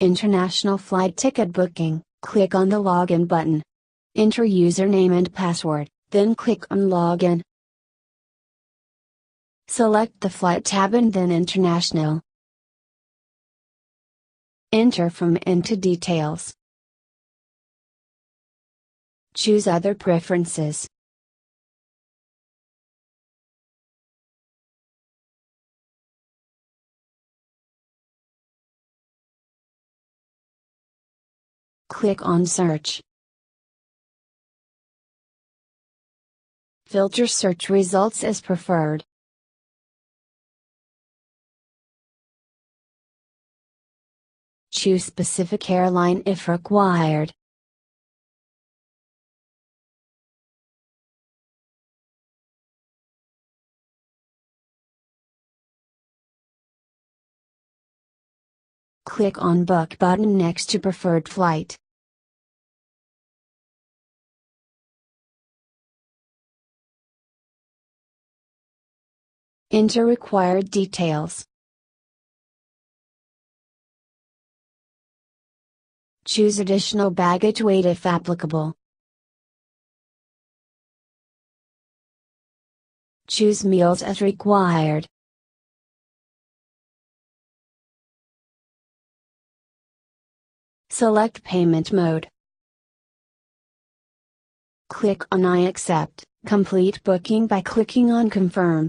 International flight ticket booking, click on the Login button. Enter username and password, then click on Login. Select the Flight tab and then International. Enter from Into Details. Choose Other Preferences. Click on Search. Filter search results as preferred. Choose specific airline if required. Click on Book button next to preferred flight. Enter required details. Choose additional baggage weight if applicable. Choose meals as required. Select payment mode. Click on I accept, complete booking by clicking on Confirm.